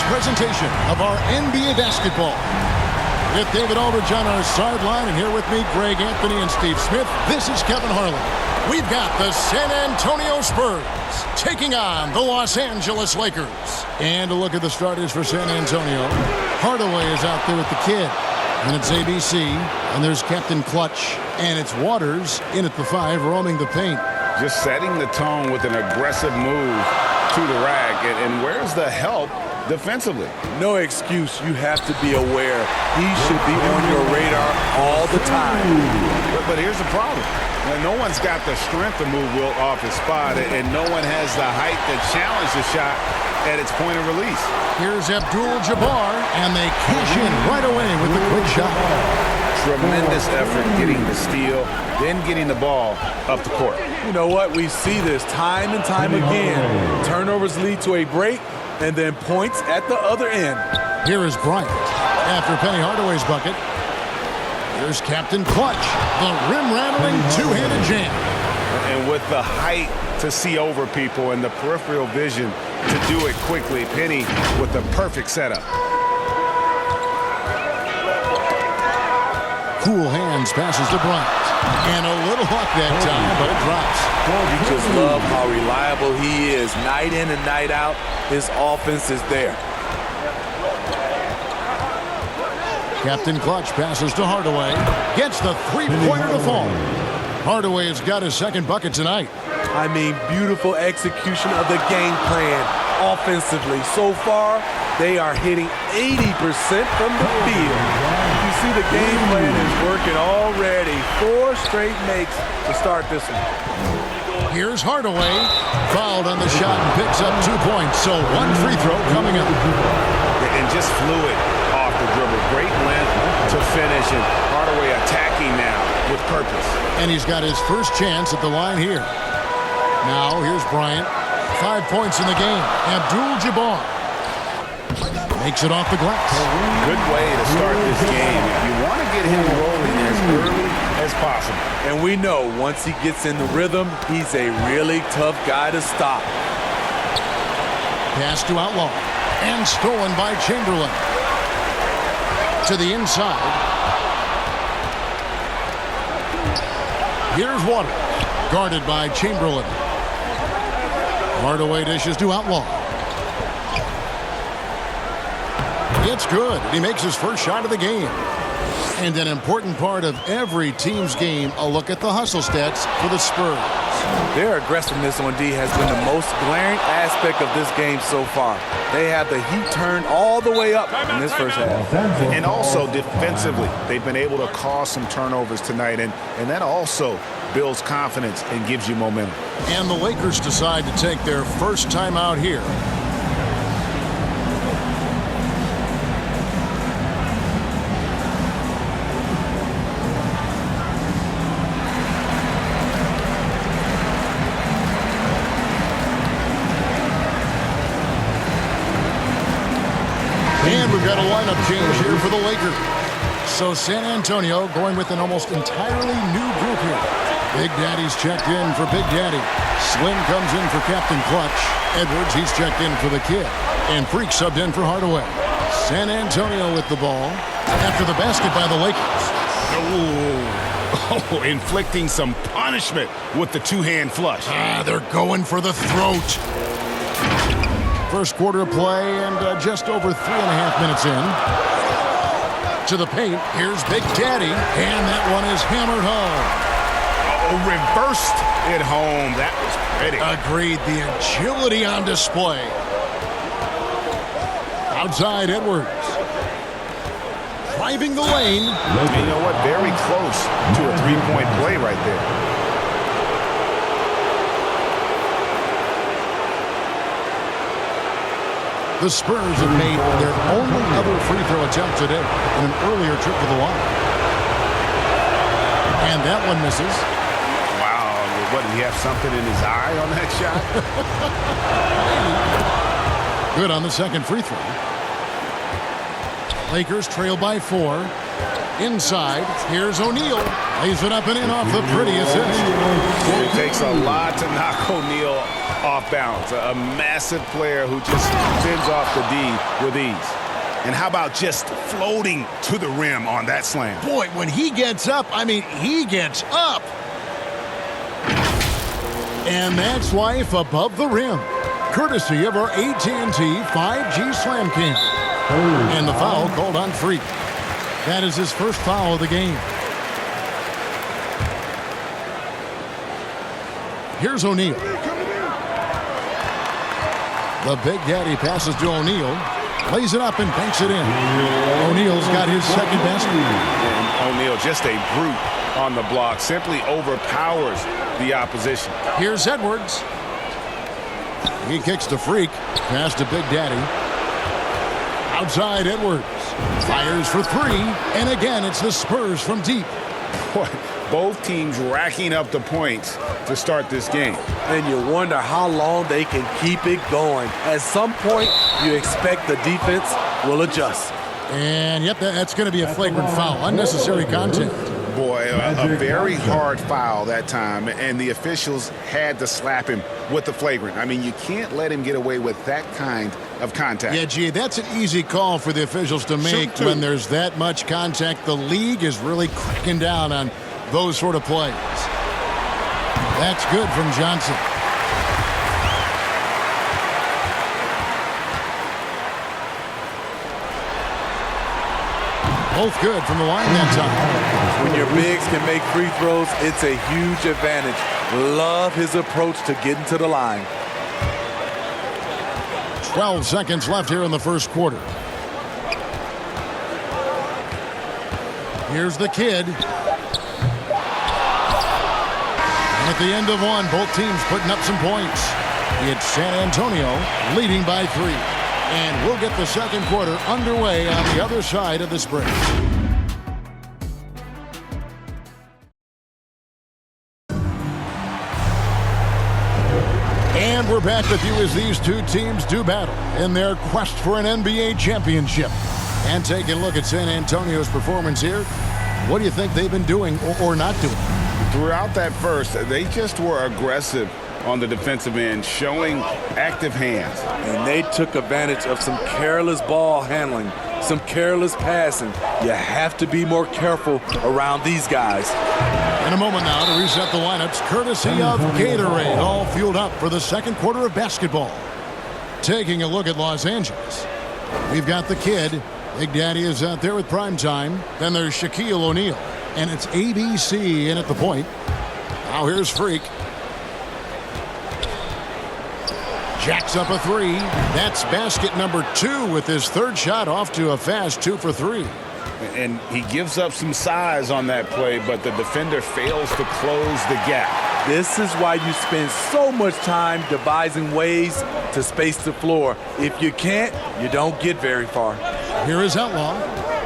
presentation of our NBA basketball. With David Aldridge on our sideline, and here with me, Greg Anthony and Steve Smith, this is Kevin Harlan. We've got the San Antonio Spurs taking on the Los Angeles Lakers. And a look at the starters for San Antonio. Hardaway is out there with the kid. And it's ABC, and there's Captain Clutch, and it's Waters in at the 5, roaming the paint. Just setting the tone with an aggressive move to the rack. And where's the help defensively? No excuse. You have to be aware. He should be on your radar all the time. But here's the problem. No one's got the strength to move Wilt off his spot, and no one has the height to challenge the shot at its point of release. Here's Abdul-Jabbar, and they cash in right away with the quick shot. Tremendous effort getting the steal, then getting the ball up the court. You know what? We see this time and time again. Turnovers lead to a break, and then points at the other end. Here is Bryant after Penny Hardaway's bucket. Here's Captain Clutch, the rim-rattling two-handed jam. And with the height to see over people and the peripheral vision to do it quickly, Penny with the perfect setup. Cool hands passes to Bryant. And a little luck that time, but it drops. You just love how reliable he is. Night in and night out, his offense is there. Captain Clutch passes to Hardaway. Gets the three-pointer to fall. Hardaway has got his second bucket tonight. I mean, beautiful execution of the game plan offensively. So far, they are hitting 80% from the field. You see the game plan is working already. 4 straight makes to start this one. Here's Hardaway. Fouled on the shot and picks up 2 points. So 1 free throw coming up. And just fluid off the dribble. Great length to finish, and Hardaway attacking now with purpose. And he's got his first chance at the line here. Now here's Bryant. 5 points in the game. Abdul-Jabbar makes it off the glass. Good way to start this game. You want to get him rolling as early as possible. And we know once he gets in the rhythm, he's a really tough guy to stop. Pass to Outlaw. And stolen by Chamberlain. To the inside. Here's Waters. Guarded by Chamberlain. Hardaway dishes to Outlaw. It's good. He makes his first shot of the game. And an important part of every team's game, a look at the hustle stats for the Spurs. Their aggressiveness on D has been the most glaring aspect of this game so far. They have the heat turned all the way up in this first half. And also defensively, they've been able to cause some turnovers tonight, and that also builds confidence and gives you momentum. And the Lakers decide to take their first time out here. And we've got a lineup change here for the Lakers. So San Antonio going with an almost entirely new group here. Big Daddy's checked in for Big Daddy. Slim comes in for Captain Clutch. Edwards, he's checked in for the kid. And Freak subbed in for Hardaway. San Antonio with the ball after the basket by the Lakers. Oh, inflicting some punishment with the two-hand flush. They're going for the throat. First quarter of play and just over 3.5 minutes in. To the paint, here's Big Daddy, and that one is hammered home. Oh, reversed it home. That was pretty. Agreed. The agility on display. Outside Edwards. Driving the lane. You know what? Very close to a three-point play right there. The Spurs have made their only other free throw attempt today in an earlier trip to the line. And that one misses. Wow. What, did he have something in his eye on that shot? Good on the second free throw. Lakers trail by 4. Inside, here's O'Neal. Lays it up and in off the pretty assist. It takes a lot to knock O'Neal off balance. A massive player who just fends off the D with ease. And how about just floating to the rim on that slam? Boy, when he gets up, I mean, he gets up. And that's life above the rim, courtesy of our AT&T 5G Slam Cam. And the foul called on Freak. That is his first foul of the game. Here's O'Neal. The Big Daddy passes to O'Neal. Lays it up and banks it in. O'Neal's got his second basket. And O'Neal, just a brute on the block, simply overpowers the opposition. Here's Edwards. He kicks to Freak. Pass to Big Daddy. Outside Edwards. Fires for three. And again, it's the Spurs from deep. Boy, both teams racking up the points to start this game. And you wonder how long they can keep it going. At some point, you expect the defense will adjust. And yep, that's going to be a flagrant foul. Unnecessary contact. Boy, a very hard foul that time, and the officials had to slap him with the flagrant. I mean, you can't let him get away with that kind of contact. Yeah, gee, that's an easy call for the officials to make when there's that much contact. The league is really cracking down on those sort of plays. That's good from Johnson. Both good from the line that time. When your bigs can make free throws, it's a huge advantage. Love his approach to getting to the line. 12 seconds left here in the first quarter. Here's the kid. And at the end of one, both teams putting up some points. It's San Antonio leading by 3. And we'll get the second quarter underway on the other side of this break. And we're back with you as these two teams do battle in their quest for an NBA championship. And taking a look at San Antonio's performance here, what do you think they've been doing or not doing? Throughout that first, they just were aggressive on the defensive end, showing active hands. And they took advantage of some careless ball handling, some careless passing. You have to be more careful around these guys. In a moment now to reset the lineups, courtesy of Gatorade, all fueled up for the second quarter of basketball. Taking a look at Los Angeles, we've got the kid. Big Daddy is out there with prime time. Then there's Shaquille O'Neal, and it's ABC in at the point. Now here's Freak. Jacks up a three. That's basket number 2 with his third shot off to a fast 2 for 3. And he gives up some size on that play, but the defender fails to close the gap. This is why you spend so much time devising ways to space the floor. If you can't, you don't get very far. Here is Outlaw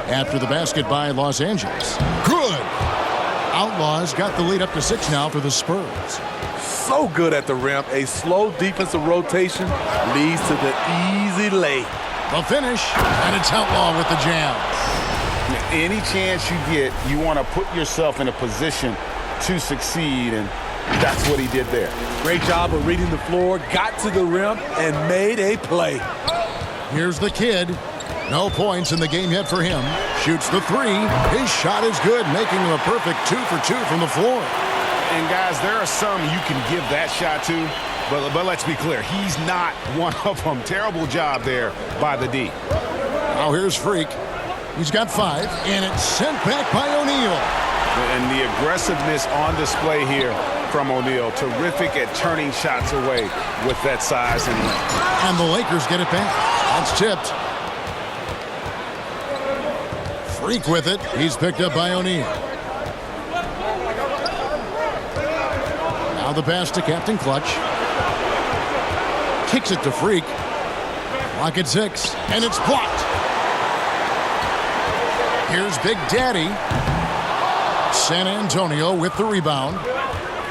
after the basket by Los Angeles. Good. Outlaws got the lead up to 6 now for the Spurs. So good at the rim. A slow defensive rotation leads to the easy lay. The finish, and it's Outlaw with the jam. Any chance you get, you want to put yourself in a position to succeed, and that's what he did there. Great job of reading the floor, got to the rim, and made a play. Here's the kid. No points in the game yet for him. Shoots the 3. His shot is good, making him a perfect 2 for 2 from the floor. And guys, there are some you can give that shot to, but let's be clear, he's not one of them. Terrible job there by the D. Now here's Freak. He's got 5, and it's sent back by O'Neal. And the aggressiveness on display here from O'Neal. Terrific at turning shots away with that size and length. And the Lakers get it back. That's tipped. Freak with it. He's picked up by O'Neal. Now the pass to Captain Clutch. Kicks it to Freak. Clock at 6, and it's blocked. Here's Big Daddy. San Antonio with the rebound.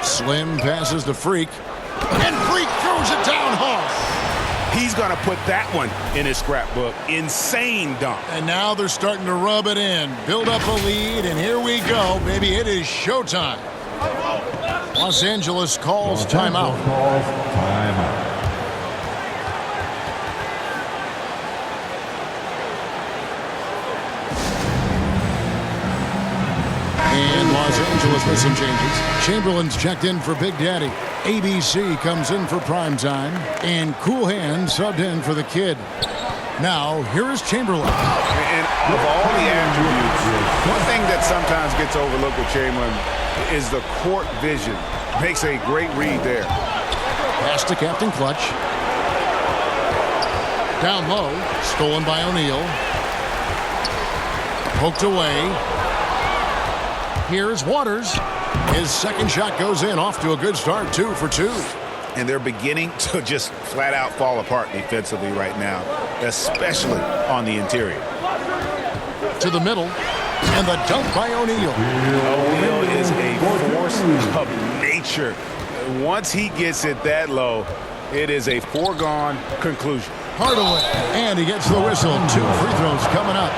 Slim passes to Freak. And Freak throws it down hard. He's going to put that one in his scrapbook. Insane dunk. And now they're starting to rub it in. Build up a lead, and here we go, baby. It is showtime. Los Angeles calls timeout. And Los Angeles with some changes. Chamberlain's checked in for Big Daddy. ABC comes in for prime time. And Cool Hand subbed in for the kid. Now, here is Chamberlain. And of all the attributes, one thing that sometimes gets overlooked with Chamberlain is the court vision. Makes a great read there. Pass to Captain Clutch. Down low. Stolen by O'Neal. Poked away. Here's Waters. His second shot goes in, off to a good start, 2 for 2. And they're beginning to just flat out fall apart defensively right now, especially on the interior. To the middle, and the dunk by O'Neal. O'Neal is a force of nature. Once he gets it that low, it is a foregone conclusion. Hardaway, and he gets the whistle. 2 free throws coming up.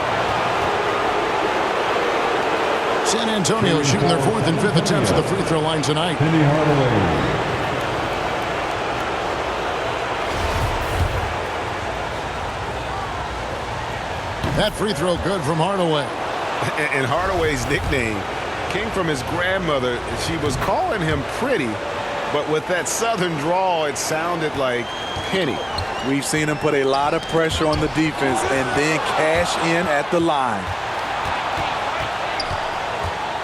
San Antonio shooting their 4th and 5th attempts at the free throw line tonight. That free throw good from Hardaway. And Hardaway's nickname came from his grandmother. She was calling him pretty, but with that southern drawl, it sounded like Penny. We've seen him put a lot of pressure on the defense and then cash in at the line.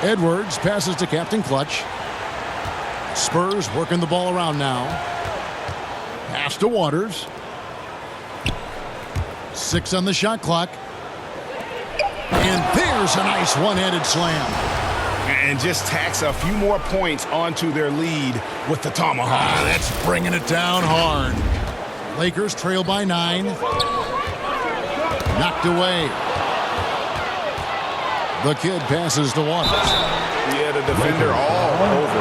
Edwards passes to Captain Clutch. Spurs working the ball around now. Pass to Waters. 6 on the shot clock. And there's a nice one-handed slam. And just tacks a few more points onto their lead with the tomahawk. That's bringing it down hard. Lakers trail by 9. Knocked away. The kid passes to Waters. Yeah, the defender all over.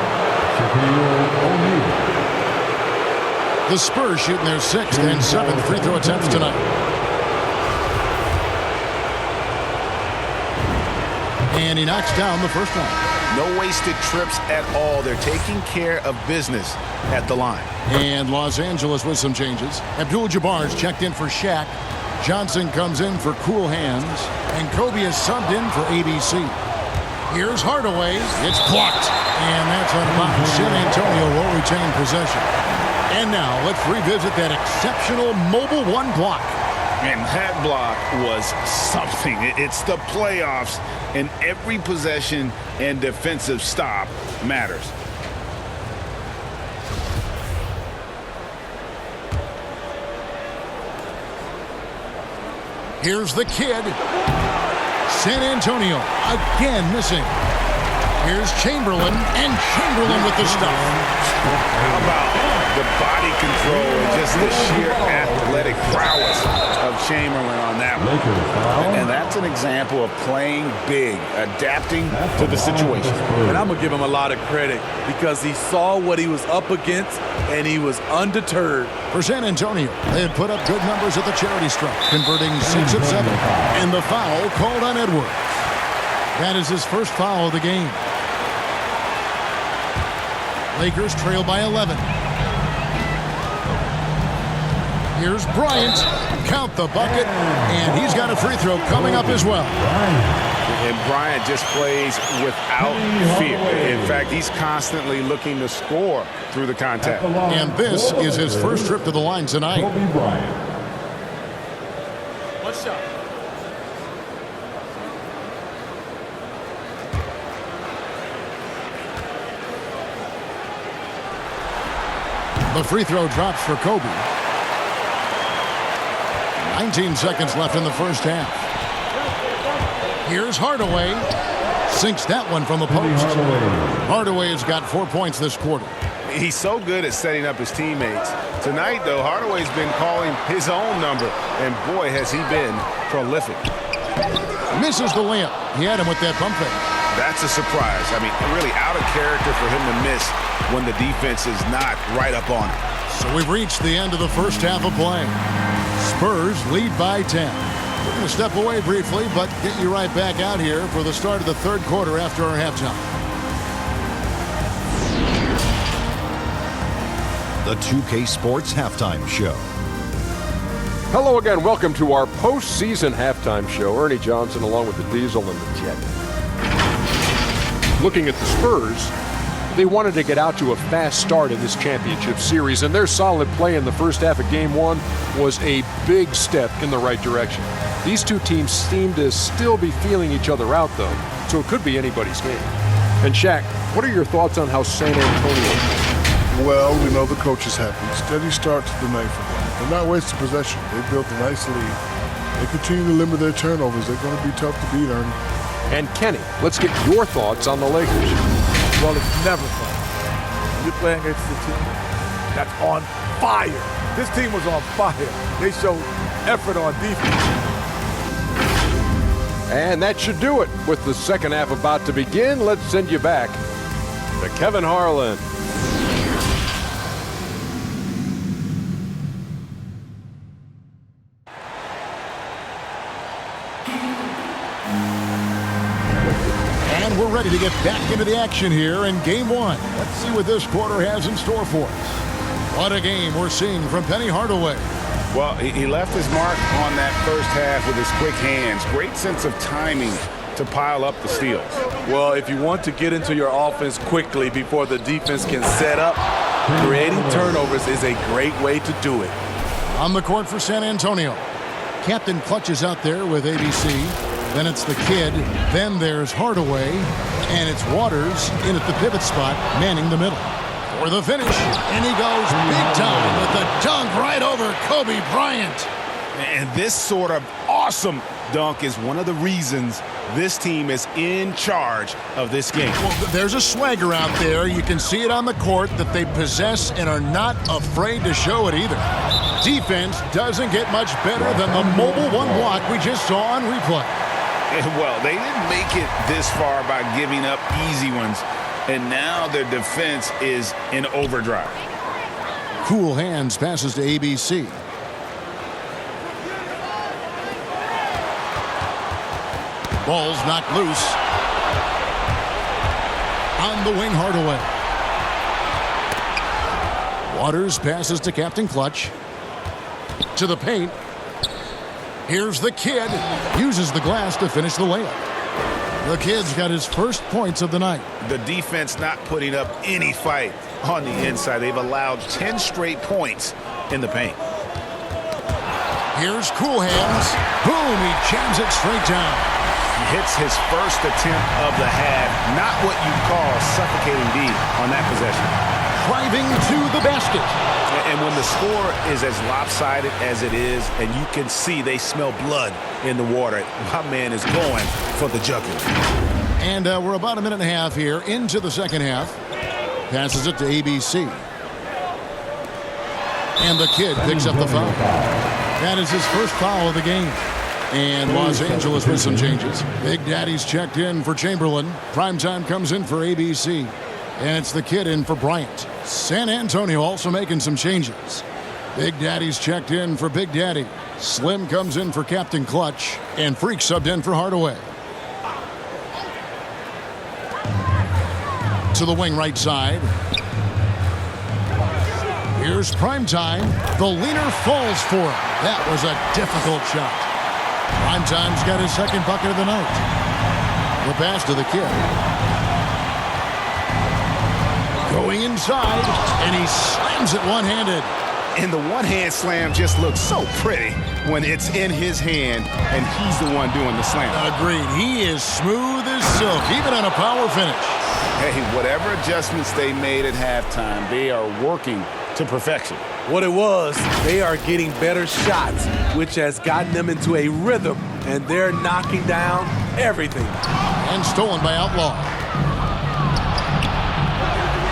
The Spurs shooting their 6th and 7th free throw attempts tonight. And he knocks down the first one. No wasted trips at all. They're taking care of business at the line. And Los Angeles with some changes. Abdul-Jabbar's checked in for Shaq. Johnson comes in for Cool Hands. And Kobe is subbed in for ABC. Here's Hardaway. It's blocked. And that's on bounds. San Antonio will retain possession. And now let's revisit that exceptional mobile 1 block. And that block was something. It's the playoffs, and every possession and defensive stop matters. Here's the kid. San Antonio again missing. Here's Chamberlain, and Chamberlain with the stuff. How about the body control and just the sheer athletic prowess of Chamberlain on that one? And that's an example of playing big, adapting to the situation. And I'm going to give him a lot of credit because he saw what he was up against and he was undeterred. For San Antonio, they had put up good numbers at the charity stripe, converting 6 of 7. And the foul called on Edwards. That is his first foul of the game. Lakers trail by 11. Here's Bryant. Count the bucket. And he's got a free throw coming up as well. And Bryant just plays without fear. In fact, he's constantly looking to score through the contact. And this is his first trip to the line tonight. What's up? The free throw drops for Kobe. 19 seconds left in the first half. Here's Hardaway. Sinks that one from the post. Hardaway has got 4 points this quarter. He's so good at setting up his teammates. Tonight, though, Hardaway's been calling his own number, and boy, has he been prolific. Misses the layup. He had him with that pump fake. That's a surprise. I mean, really out of character for him to miss when the defense is not right up on him. So we've reached the end of the first half of play. Spurs lead by 10. We're going to step away briefly, but get you right back out here for the start of the third quarter after our halftime. The 2K Sports Halftime Show. Hello again. Welcome to our postseason halftime show. Ernie Johnson along with the Diesel and the Jet. Looking at the Spurs, they wanted to get out to a fast start in this championship series, and their solid play in the first half of Game 1 was a big step in the right direction. These two teams seem to still be feeling each other out, though, so it could be anybody's game. And Shaq, what are your thoughts on how San Antonio? Well, we know the coach is happy. Steady start to the night for them. They're not wasting possession. They built a nice lead. They continue to limit their turnovers. They're going to be tough to beat, Ernie. And Kenny, let's get your thoughts on the Lakers. Well, it's never fun. You're playing against a team that's on fire. This team was on fire. They showed effort on defense. And that should do it. With the second half about to begin, let's send you back to Kevin Harlan. And we're ready to get back into the action here in Game 1. Let's see what this quarter has in store for us. What a game we're seeing from Penny Hardaway. Well, he left his mark on that first half with his quick hands. Great sense of timing to pile up the steals. Well, if you want to get into your offense quickly before the defense can set up, creating turnovers is a great way to do it. On the court for San Antonio. Captain Clutch is out there with ABC. Then it's the kid. Then there's Hardaway. And it's Waters in at the pivot spot, manning the middle. For the finish. And he goes big time with the dunk right over Kobe Bryant. And this sort of awesome dunk is one of the reasons this team is in charge of this game. Well, there's a swagger out there. You can see it on the court that they possess and are not afraid to show it either. Defense doesn't get much better than the mobile one block we just saw on replay. Well, they didn't make it this far by giving up easy ones, and now their defense is in overdrive. Cool hands passes to ABC. Ball's knocked loose. On the wing, Hardaway. Waters passes to Captain Clutch. To the paint. Here's the kid. Uses the glass to finish the layup. The kid's got his first points of the night. The defense not putting up any fight on the inside. They've allowed 10 straight points in the paint. Here's Cool Hands. Boom, he jams it straight down. He hits his first attempt of the half. Not what you call suffocating D on that possession. Driving to the basket. And when the score is as lopsided as it is, and you can see they smell blood in the water, my man is going for the jugular. And we're about a minute and a half here into the second half. Passes it to ABC. And the kid picks up the foul. That is his first foul of the game. And Los Angeles with some changes. Big Daddy's checked in for Chamberlain. Primetime comes in for ABC. And it's the kid in for Bryant. San Antonio also making some changes. Big Daddy's checked in for Big Daddy. Slim comes in for Captain Clutch. And Freak subbed in for Hardaway. To the wing right side. Here's Primetime. The leaner falls for it. That was a difficult shot. Primetime's got his second bucket of the night. The pass to the kid. Going inside, and he slams it one-handed. And the one-hand slam just looks so pretty when it's in his hand, and he's the one doing the slam. Agreed. He is smooth as silk, even on a power finish. Hey, whatever adjustments they made at halftime, they are working to perfection. What it was, they are getting better shots, which has gotten them into a rhythm, and they're knocking down everything. And stolen by Outlaw.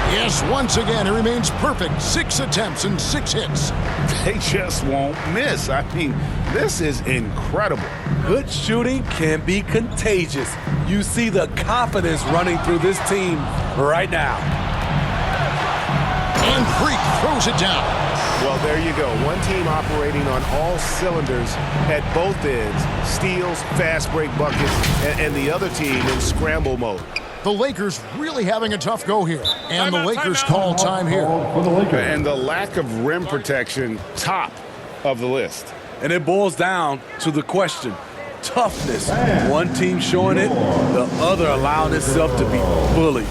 Yes, once again, it remains perfect. 6 attempts and 6 hits. They just won't miss. I mean, this is incredible. Good shooting can be contagious. You see the confidence running through this team right now. And Freak throws it down. Well, there you go. One team operating on all cylinders at both ends. Steals, fast break buckets, and the other team in scramble mode. The Lakers really having a tough go here. And the Lakers call time here. And the lack of rim protection, top of the list. And it boils down to the question, toughness. One team showing it, the other allowing itself to be bullied.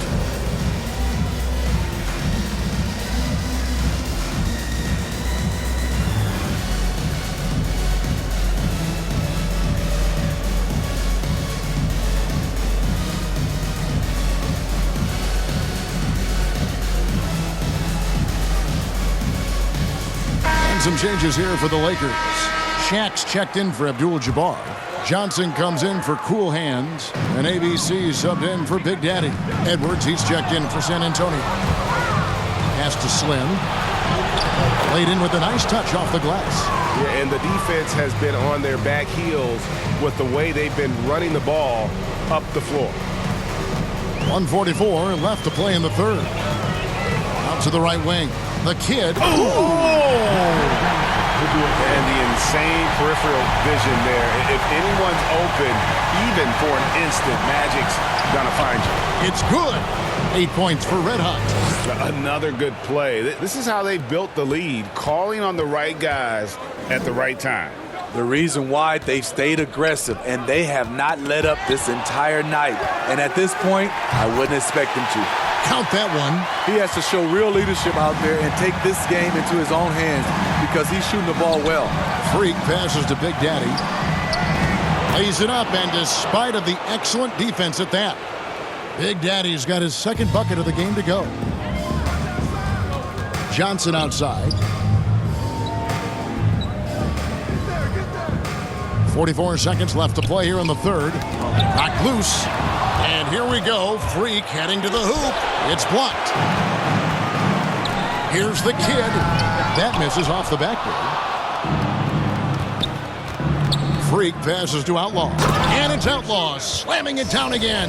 Some changes here for the Lakers. Shaq's checked in for Abdul-Jabbar. Johnson comes in for Cool Hands. And ABC subbed in for Big Daddy. Edwards, he's checked in for San Antonio. Pass to Slim. Laid in with a nice touch off the glass. Yeah, and the defense has been on their back heels with the way they've been running the ball up the floor. 1:44 left to play in the third. Out to the right wing. The kid. And the insane peripheral vision there. If anyone's open, even for an instant, Magic's gonna find you. It's good. 8 points for Red Hot. Another good play. This is how they built the lead, calling on the right guys at the right time. The reason why they've stayed aggressive, and they have not let up this entire night. And at this point, I wouldn't expect them to. Count that one. He has to show real leadership out there and take this game into his own hands because he's shooting the ball well. Freak passes to Big Daddy. Lays it up, and despite of the excellent defense at that, Big Daddy's got his second bucket of the game to go. Johnson outside. 44 seconds left to play here in the third. Knocked loose. And here we go. Freak heading to the hoop. It's blocked. Here's the kid. That misses off the backboard. Freak passes to Outlaw. And it's Outlaw slamming it down again.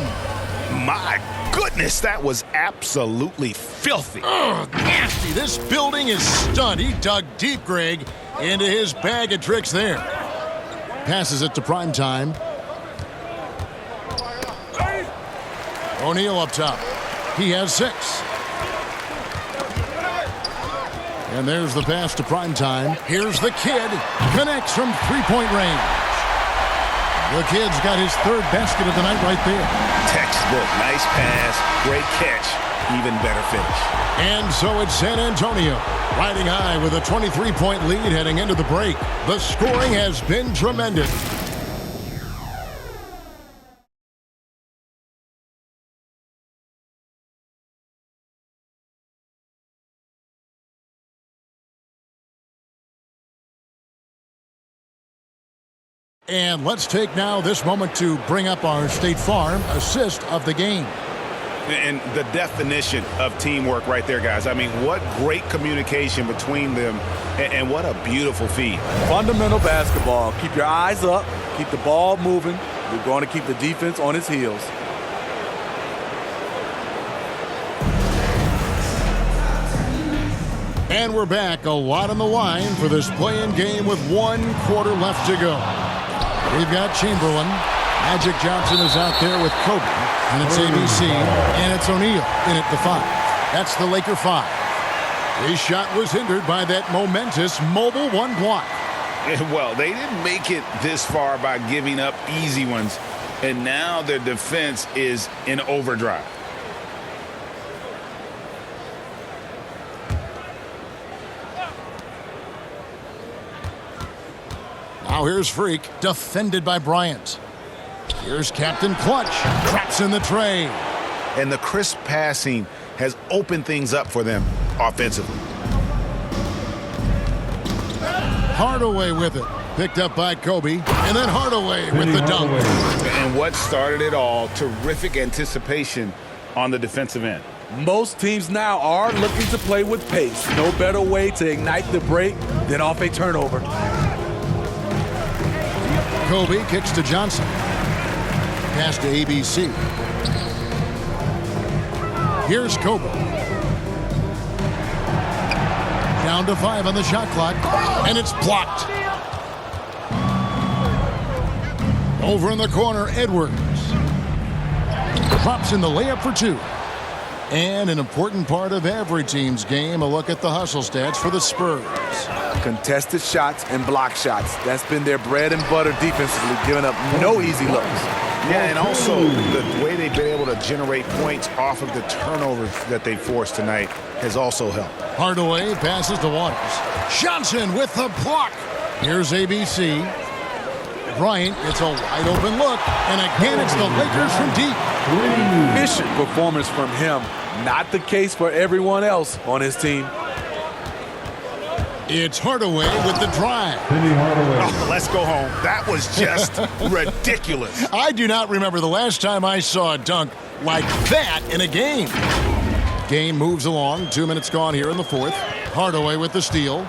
My goodness, that was absolutely filthy. Ugh, nasty. This building is stunned. He dug deep, Greg, into his bag of tricks there. Passes it to Primetime. O'Neal up top. He has 6. And there's the pass to Primetime. Here's the kid. Connects from three-point range. The kid's got his third basket of the night right there. Textbook. Nice pass. Great catch. Even better finish. And so it's San Antonio riding high with a 23-point lead heading into the break. The scoring has been tremendous. And let's take now this moment to bring up our State Farm assist of the game. And the definition of teamwork right there, guys. I mean, what great communication between them, and what a beautiful feed. Fundamental basketball. Keep your eyes up. Keep the ball moving. You're going to keep the defense on its heels. And we're back. A lot on the line for this play-in game with 1 quarter left to go. We've got Chamberlain. Magic Johnson is out there with Kobe. And it's ABC. And it's O'Neal in at the 5. That's the Laker 5. His shot was hindered by that momentous mobile 1 block. Well, they didn't make it this far by giving up easy ones. And now their defense is in overdrive. Now here's Freak, defended by Bryant. Here's Captain Clutch, traps in the tray. And the crisp passing has opened things up for them offensively. Hardaway with it, picked up by Kobe, and then Hardaway with the dunk. And what started it all, terrific anticipation on the defensive end. Most teams now are looking to play with pace. No better way to ignite the break than off a turnover. Kobe kicks to Johnson. Pass to ABC. Here's Kobe. Down to 5 on the shot clock, and it's blocked. Over in the corner, Edwards drops in the layup for 2. And an important part of every team's game, a look at the hustle stats for the Spurs. Contested shots and block shots. That's been their bread and butter defensively, giving up no easy looks. Yeah, and also the way they've been able to generate points off of the turnovers that they forced tonight has also helped. Hardaway passes to Waters. Johnson with the block. Here's ABC. Bryant gets a wide open look, and again it's the Lakers from deep. Efficient performance from him. Not the case for everyone else on his team. It's Hardaway with the drive. Oh, let's go home. That was just ridiculous. I do not remember the last time I saw a dunk like that in a game. Game moves along. 2 minutes gone here in the fourth. Hardaway with the steal.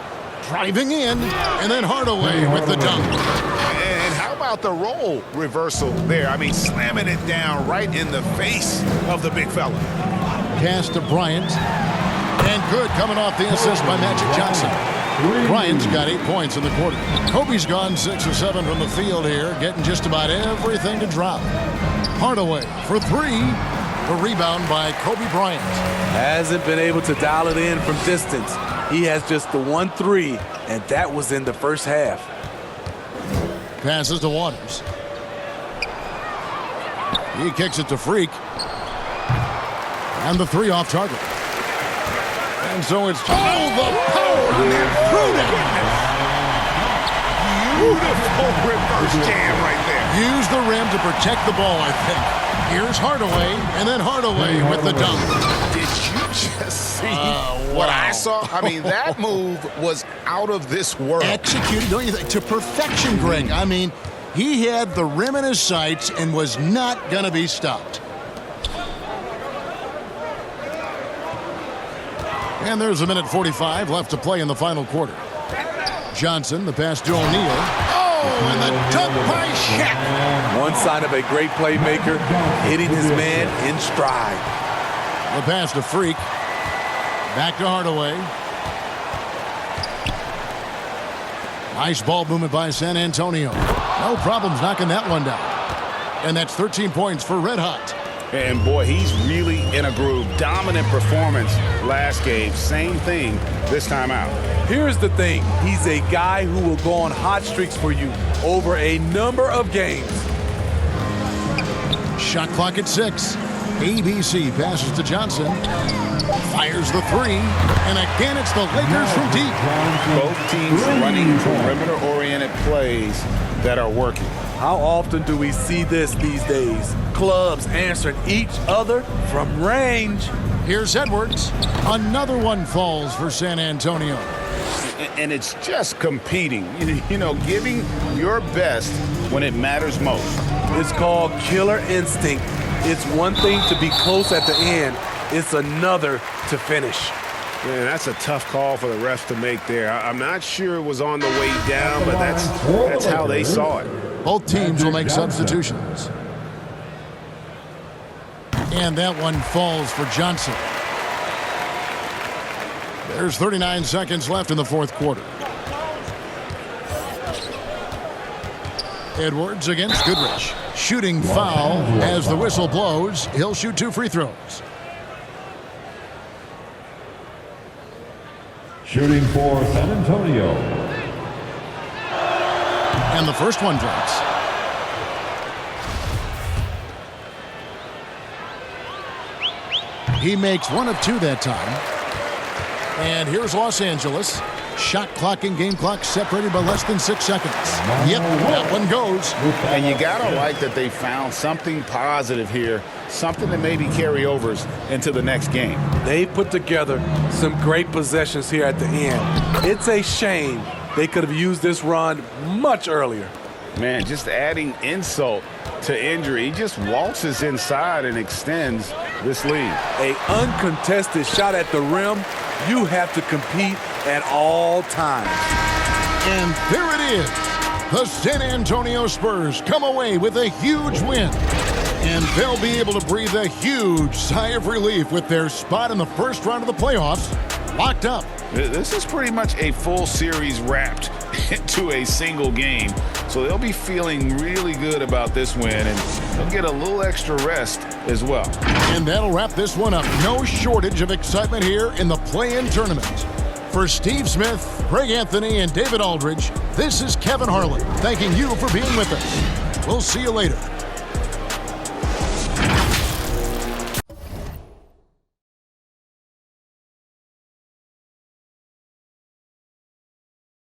Driving in, and then Hardaway with the dunk. And how about the role reversal there? I mean, slamming it down right in the face of the big fella. Pass to Bryant. And good coming off the assist by Magic Johnson. Bryant's got 8 points in the quarter. Kobe's gone 6 or 7 from the field here, getting just about everything to drop. Hardaway for 3. The rebound by Kobe Bryant. Hasn't been able to dial it in from distance. He has just the 1 3, and that was in the first half. Passes to Waters. He kicks it to Freak. And the 3 off target. And so it's the power on that Beautiful reverse jam right there. Use the rim to protect the ball, I think. Here's Hardaway, and then Hardaway with the dunk. Did you just see what I saw? I mean, that move was out of this world. Executed, don't you think, to perfection, Greg. I mean, he had the rim in his sights and was not going to be stopped. And there's 1:45 left to play in the final quarter. Johnson, the pass to O'Neal. Oh, and the dunk by Shaq. One sign of a great playmaker, hitting his man in stride. The pass to Freak. Back to Hardaway. Nice ball movement by San Antonio. No problems knocking that one down. And that's 13 points for Red Hot. And boy, he's really in a groove. Dominant performance last game. Same thing this time out. Here's the thing. He's a guy who will go on hot streaks for you over a number of games. Shot clock at 6. ABC passes to Johnson. Fires the 3. And again, it's the Lakers from deep. Both teams running perimeter-oriented plays that are working. How often do we see this these days? Clubs answering each other from range. Here's Edwards. Another one falls for San Antonio. And it's just competing, you know, giving your best when it matters most. It's called killer instinct. It's one thing to be close at the end. It's another to finish. Man, that's a tough call for the refs to make there. I'm not sure it was on the way down, but that's how they saw it. Both teams will make substitutions. And that one falls for Johnson. There's 39 seconds left in the fourth quarter. Edwards against Goodrich. Shooting foul as the whistle blows. He'll shoot 2 free throws. Shooting for San Antonio. And the first one drops. He makes 1 of 2 that time. And here's Los Angeles. Shot clock and game clock separated by less than 6 seconds. Yep, that one goes. And you gotta like that they found something positive here, something that maybe carry overs into the next game. They put together some great possessions here at the end. It's a shame they could have used this run much earlier. Man, just adding insult to injury. He just waltzes inside and extends this lead. A uncontested shot at the rim, you have to compete at all times. And there it is. The San Antonio Spurs come away with a huge win. And they'll be able to breathe a huge sigh of relief with their spot in the first round of the playoffs locked up. This is pretty much a full series wrapped into a single game. So they'll be feeling really good about this win, and they'll get a little extra rest as well. And that'll wrap this one up. No shortage of excitement here in the play-in tournament. For Steve Smith, Greg Anthony, and David Aldridge, this is Kevin Harlan thanking you for being with us. We'll see you later.